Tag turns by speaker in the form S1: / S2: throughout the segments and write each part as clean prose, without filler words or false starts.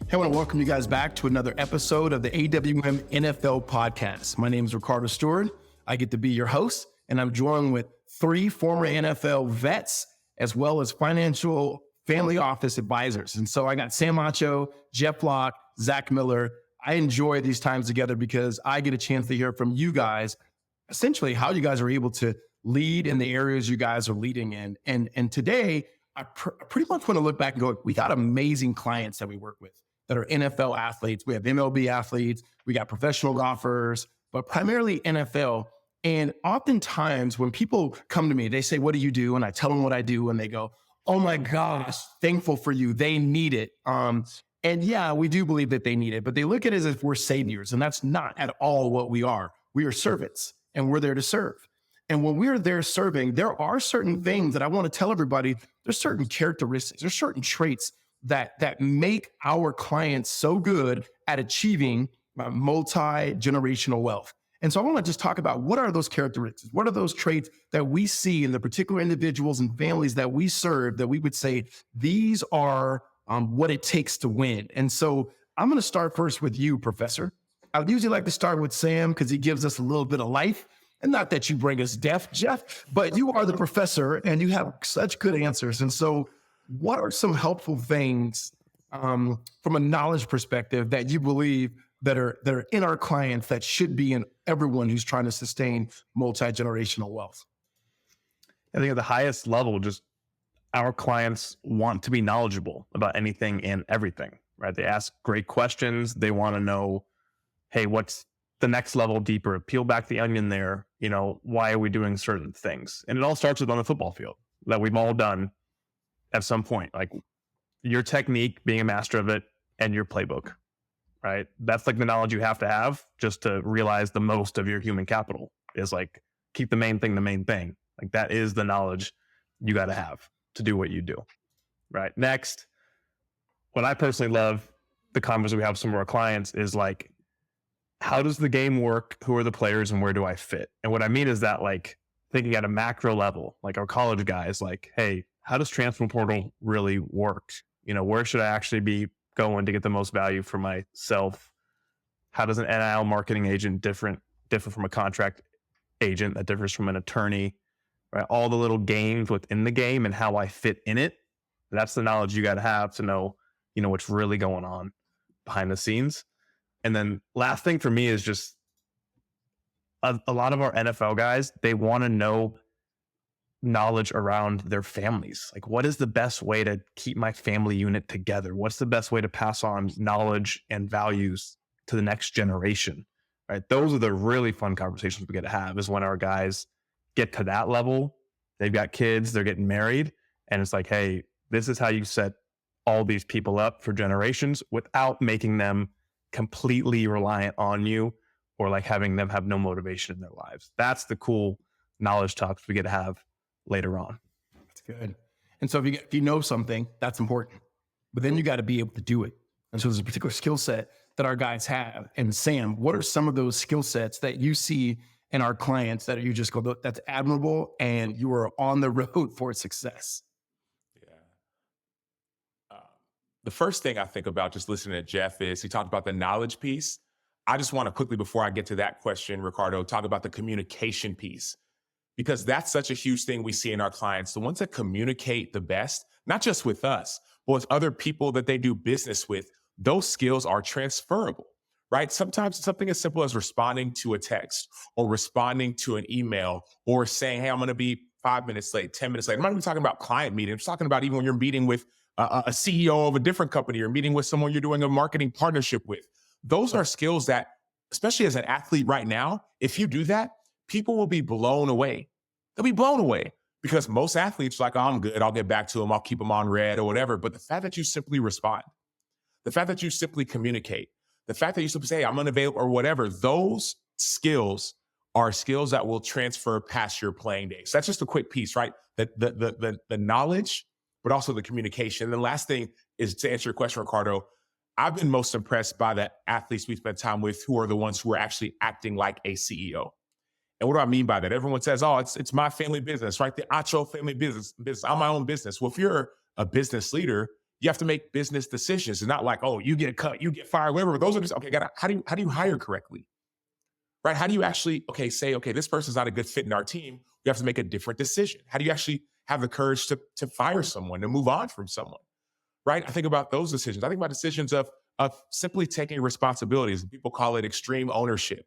S1: Hey, I want to welcome you guys back to another episode of the AWM NFL Podcast. My name is Riccardo Stewart. I get to be your host, and I'm joined with three former NFL vets, as well as financial family office advisors. And so I got Sam Acho, Jeff Locke, Zach Miller. I enjoy these times together because I get a chance to hear from you guys, essentially how you guys are able to lead in the areas you guys are leading in. And today, I pretty much want to look back and go, we got amazing clients that we work with that are NFL athletes. We have MLB athletes, we got professional golfers, but primarily NFL. And oftentimes when people come to me, they say, what do you do? And I tell them what I do, and they go, oh my gosh, thankful for you. They need it. And yeah, we do believe that they need it, but they look at it as if we're saviors. And that's not at all what we are. We are servants, and we're there to serve. And when we're there serving, there are certain things that I want to tell everybody. There's certain characteristics, there's certain traits that make our clients so good at achieving multi-generational wealth. And so I want to just talk about what are those characteristics? What are those traits that we see in the particular individuals and families that we serve that we would say, these are what it takes to win. And so I'm going to start first with you, Professor. I would usually like to start with Sam because he gives us a little bit of life. And not that you bring us death, Jeff, but you are the professor and you have such good answers. And so what are some helpful things from a knowledge perspective that you believe that are in our clients that should be in everyone who's trying to sustain multi-generational wealth?
S2: I think at the highest level, just our clients want to be knowledgeable about anything and everything, right? They ask great questions. They want to know, hey, what's the next level deeper? Peel back the onion there. You know, why are we doing certain things? And it all starts with on the football field that we've all done at some point, like your technique, being a master of it, and your playbook, right? That's like the knowledge you have to just to realize the most of your human capital is like, keep the main thing the main thing. Like that is the knowledge you got to have to do what you do, right? Next, what I personally love, the conversation we have with some of our clients is like, how does the game work? Who are the players and where do I fit? And what I mean is that like thinking at a macro level, like our college guys, like, hey, how does transfer portal really work? You know, where should I actually be going to get the most value for myself? How does an NIL marketing agent differ from a contract agent that differs from an attorney? Right? All the little games within the game and how I fit in it. That's the knowledge you got to have to know, you know, what's really going on behind the scenes. And then last thing for me is just a lot of our NFL guys, they want to know knowledge around their families. Like, what is the best way to keep my family unit together? What's the best way to pass on knowledge and values to the next generation? Right? Those are the really fun conversations we get to have, is when our guys get to that level. They've got kids, they're getting married, and it's like, hey, this is how you set all these people up for generations without making them completely reliant on you or like having them have no motivation in their lives. That's the cool knowledge talks we get to have later on.
S1: That's good. And so if you know something, that's important, but then you got to be able to do it. And so there's a particular skill set that our guys have. And Sam, what are some of those skill sets that you see in our clients that you just go, that's admirable and you are on the road for success?
S3: The first thing I think about just listening to Jeff is he talked about the knowledge piece. I just want to quickly, before I get to that question, Riccardo, talk about the communication piece, because that's such a huge thing we see in our clients. The ones that communicate the best, not just with us, but with other people that they do business with, those skills are transferable, right? Sometimes something as simple as responding to a text or responding to an email or saying, hey, I'm going to be 5 minutes late, 10 minutes late. I'm not even talking about client meetings. I'm talking about even when you're meeting with a CEO of a different company or meeting with someone you're doing a marketing partnership with. Those are skills that, especially as an athlete right now, if you do that, people will be blown away. They'll be blown away because most athletes are like, oh, I'm good. I'll get back to them. I'll keep them on red or whatever. But the fact that you simply respond, the fact that you simply communicate, the fact that you simply say, I'm unavailable or whatever, those skills are skills that will transfer past your playing days. That's just a quick piece, right? The knowledge, but also the communication. And the last thing is to answer your question, Riccardo, I've been most impressed by the athletes we spend time with who are the ones who are actually acting like a CEO. And what do I mean by that? Everyone says, oh, it's my family business, right? The Acho family business. I'm my own business. Well, if you're a business leader, You have to make business decisions. It's not like, oh, you get cut, you get fired, whatever. Those are just, okay, how do you hire correctly? Right? How do you actually, say, this person's not a good fit in our team. We have to make a different decision. How do you actually have the courage to fire someone, to move on from someone? Right? I think about those decisions. I think about decisions of simply taking responsibilities. People call it extreme ownership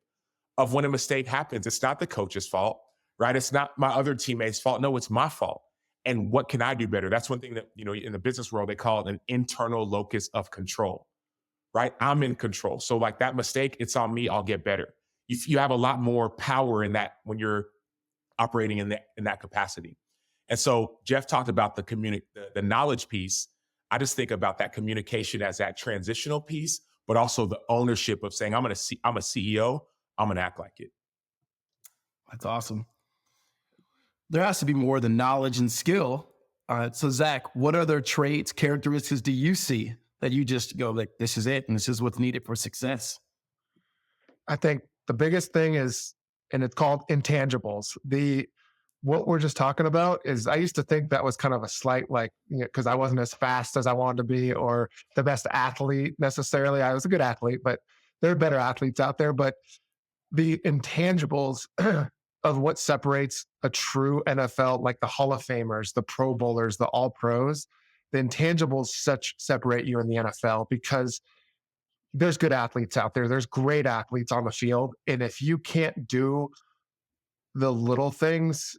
S3: of when a mistake happens. It's not the coach's fault, right? It's not my other teammates' fault. No, it's my fault. And what can I do better? That's one thing that, in the business world, they call it an internal locus of control, right? I'm in control. So like that mistake, it's on me, I'll get better. You have a lot more power in that when you're operating in that capacity. And so Jeff talked about the knowledge piece. I just think about that communication as that transitional piece, but also the ownership of saying, I'm a CEO, I'm going to act like it.
S1: That's awesome. There has to be more than knowledge and skill. So Zach, what other traits, characteristics do you see that you just go like, this is it, and this is what's needed for success?
S4: I think the biggest thing is, and it's called intangibles. What we're just talking about is, I used to think that was kind of a slight, because I wasn't as fast as I wanted to be, or the best athlete necessarily. I was a good athlete, but there are better athletes out there. But the intangibles of what separates a true NFL, like the Hall of Famers, the Pro Bowlers, the All Pros, the intangibles separate you in the NFL, because there's good athletes out there. There's great athletes on the field. And if you can't do the little things,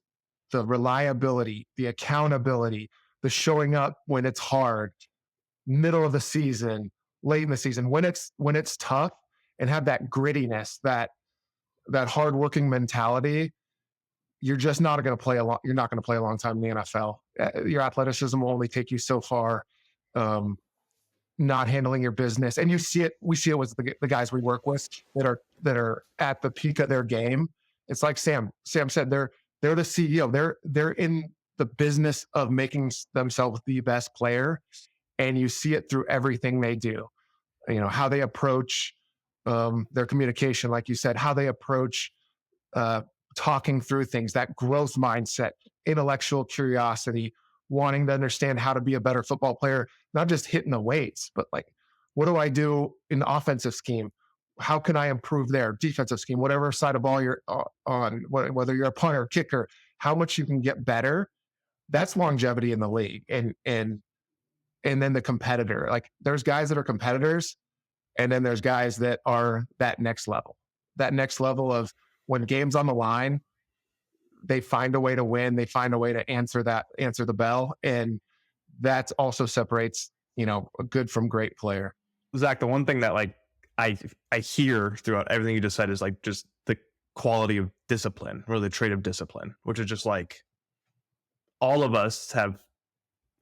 S4: the reliability, the accountability, the showing up when it's hard, middle of the season, late in the season, when it's tough, and have that grittiness, that hardworking mentality, you're just not going to play you're not going to play a long time in the NFL. Your athleticism will only take you so far. Not handling your business, and we see it with the guys we work with that are at the peak of their game. It's like Sam said, they're the CEO. They're in the business of making themselves the best player, and you see it through everything they do. How they approach their communication, like you said, how they approach talking through things, that growth mindset, intellectual curiosity, wanting to understand how to be a better football player, not just hitting the weights, but like, what do I do in the offensive scheme? How can I improve there? Defensive scheme, whatever side of ball you're on, whether you're a punter, kicker, how much you can get better. That's longevity in the league. And then the competitor, like there's guys that are competitors, and then there's guys that are that next level of when game's on the line, they find a way to win. They find a way to answer the bell. And that also separates, a good from great player.
S2: Zach, the one thing that I hear throughout everything you just said is just the quality of discipline, or the trait of discipline, which is just all of us have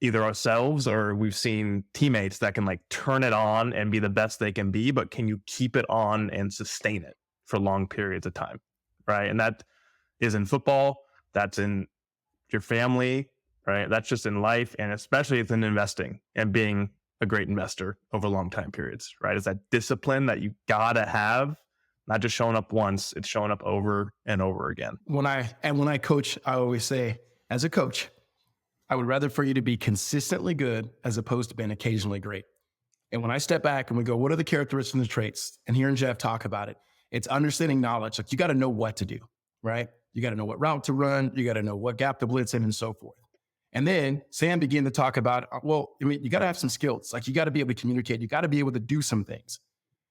S2: either ourselves or we've seen teammates that can turn it on and be the best they can be, but can you keep it on and sustain it for long periods of time? Right. And that is in football, that's in your family, right? That's just in life. And especially it's in investing and being a great investor over long time periods, right? It's that discipline that you gotta have, not just showing up once, it's showing up over and over again.
S1: When I coach, I always say, as a coach, I would rather for you to be consistently good as opposed to being occasionally great. And when I step back and we go, what are the characteristics and the traits? And hearing Jeff talk about it, it's understanding knowledge. You got to know what to do, right? You got to know what route to run. You got to know what gap to blitz in, and so forth. And then Sam began to talk about, you got to have some skills. You got to be able to communicate. You got to be able to do some things.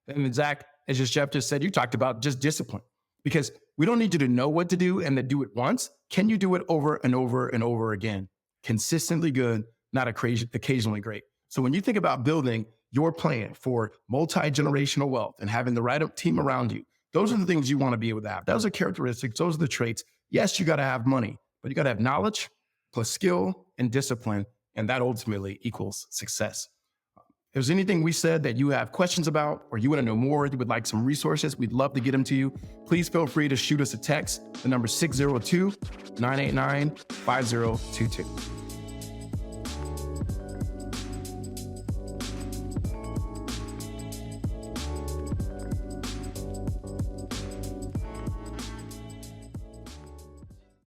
S1: And then Zach, as Jeff just said, you talked about just discipline, because we don't need you to know what to do and to do it once. Can you do it over and over and over again? Consistently good, not occasionally great. So when you think about building your plan for multi-generational wealth and having the right team around you, those are the things you want to be able to have. Those are characteristics. Those are the traits. Yes, you got to have money, but you got to have knowledge plus skill and discipline, and that ultimately equals success. If there's anything we said that you have questions about, or you want to know more, you would like some resources, we'd love to get them to you. Please feel free to shoot us a text. The number 602-989-5022.